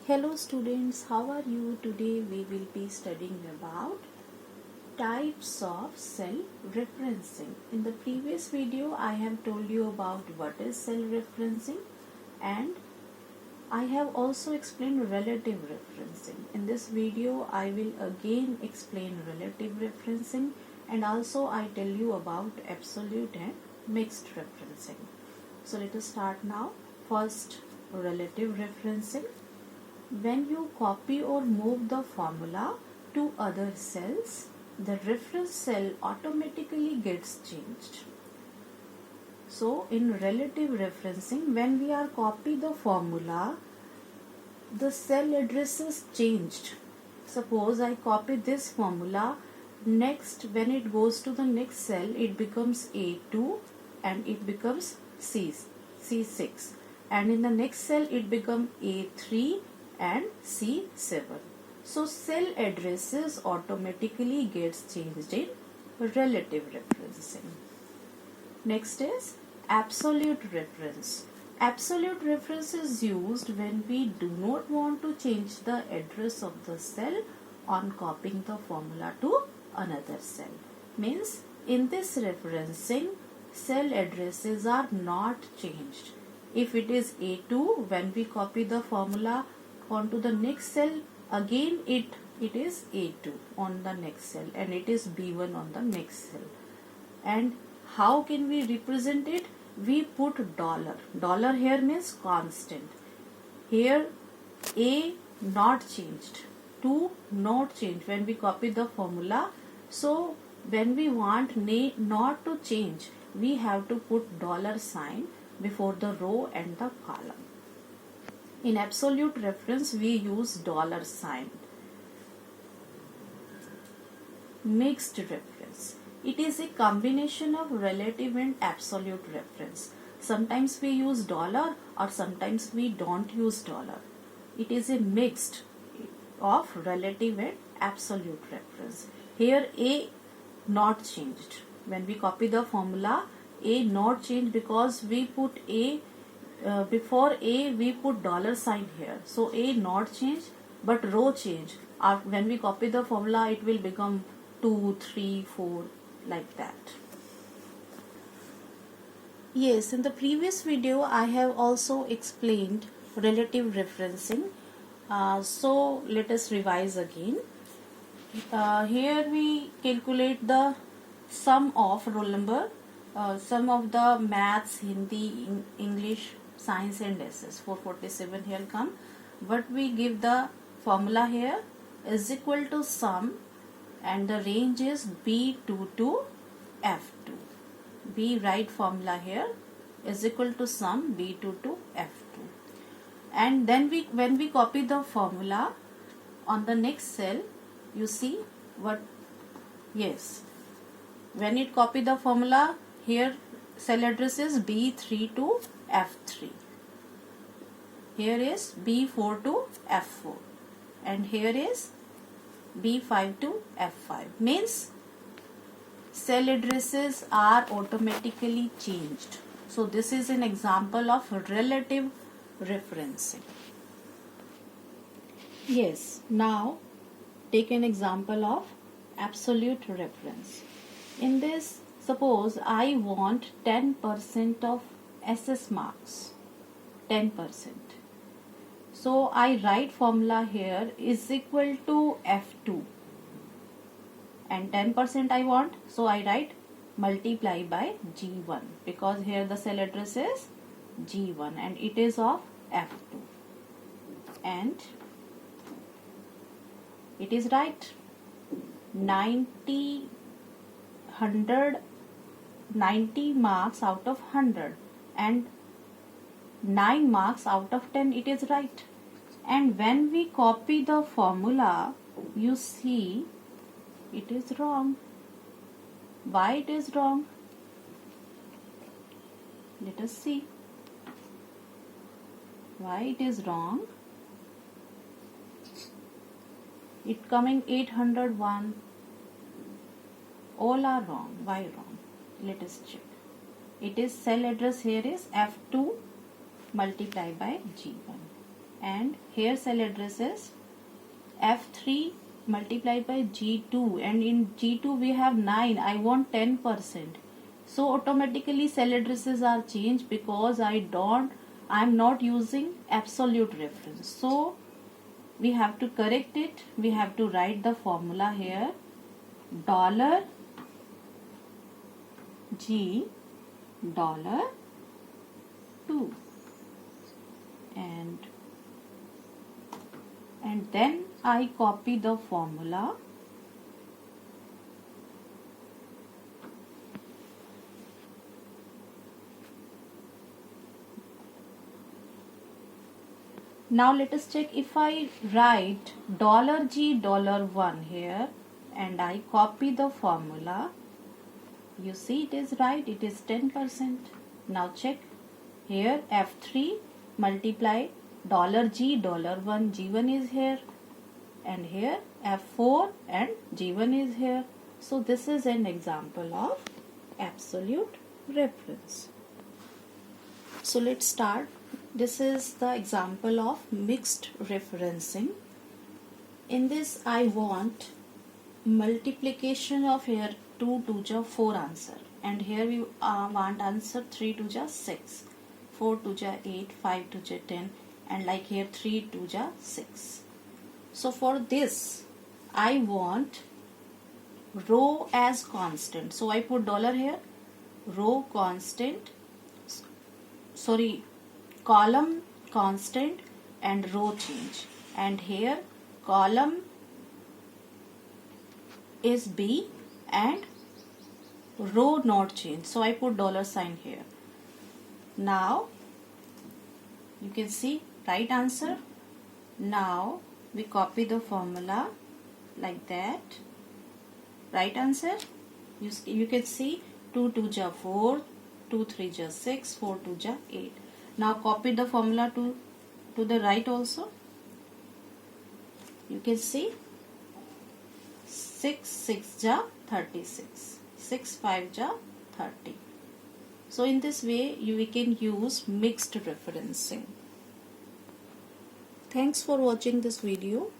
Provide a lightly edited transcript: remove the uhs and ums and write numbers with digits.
Hello students, how are you? Today we will be studying about types of cell referencing. In the previous video I have told you about what is cell referencing and I have also explained relative referencing. In this video I will again explain relative referencing and also I tell you about absolute and mixed referencing. So let us start now. First, relative referencing. When you copy or move the formula to other cells, the reference cell automatically gets changed. So in relative referencing, when we are copy the formula, the cell address is changed. Suppose I copy this formula, next when it goes to the next cell, it becomes A2 and it becomes C6, and in the next cell it becomes A3 and C7. So cell addresses automatically gets changed in relative referencing. Next is absolute reference. Absolute reference is used when we do not want to change the address of the cell on copying the formula to another cell. Means in this referencing, cell addresses are not changed. If it is A2, when we copy the formula onto the next cell, again it is A2 on the next cell and it is B1 on the next cell. And how can we represent it? We put dollar. Dollar here means constant. Here A not changed, 2 not changed when we copy the formula. So when we want not to change, we have to put dollar sign before the row and the column. In absolute reference, we use dollar sign. Mixed reference. It is a combination of relative and absolute reference. Sometimes we use dollar or sometimes we don't use dollar. It is a mixed of relative and absolute reference. Here A not changed. When we copy the formula, A not changed because we put A before A we put dollar sign here. So A not change but row change. When we copy the formula, it will become 2, 3, 4 like that. Yes, in the previous video I have also explained relative referencing. So let us revise again. Here we calculate the sum of roll number, sum of the maths, Hindi, English, science and SS. 447 here come. But we give the formula here is equal to sum and the range is B2 to F2. B write formula here is equal to sum B2 to F2. And then when we copy the formula on the next cell, you see what? Yes. When it copy the formula, here cell address is B3 to F3. Here is B4 to F4. And here is B5 to F5. Means cell addresses are automatically changed. So this is an example of relative referencing. Yes, now take an example of absolute reference. In this, suppose I want 10% of SS marks. 10%. So I write formula here is equal to F2 and 10% I want, so I write multiply by G1 because here the cell address is G1 and it is of F2 and it is right. 90 marks out of 100 and 9 marks out of 10, it is right. And when we copy the formula, you see it is wrong. Why it is wrong? Let us see why it is wrong. It coming 801. All are wrong. Why wrong? Let us check. It is cell address here is F2 multiplied by G1. and here cell address is F3 multiplied by G2, and in G2 we have 9. I want 10%. So automatically cell addresses are changed because I'm not using absolute reference. So we have to correct it. We have to write the formula here. $G $2, and then I copy the formula. Now let us check. If I write $G $1 here and I copy the formula, you see it is right, it is 10%. Now check here, F3 multiply $G $1, G1 is here, and here F4 and G1 is here. So this is an example of absolute reference. So let's start. This is the example of mixed referencing. In this I want multiplication of here 2 to the 4 answer, and here we want answer 3 to the 6, 4 to the 8, 5 to the 10, and like here 3 to the 6. So for this I want row as constant, so I put dollar here, row constant, column constant and row change, and here column is B and row not change, so I put $sign here. Now you can see right answer. Now we copy the formula like that. Right answer, you can see 2 to the 4, 2 3 the 6, 4 to the 8. Now copy the formula to the right also. You can see 6 6 ja 36, 6 5 ja 30. So in this way we can use mixed referencing. Thanks for watching this video.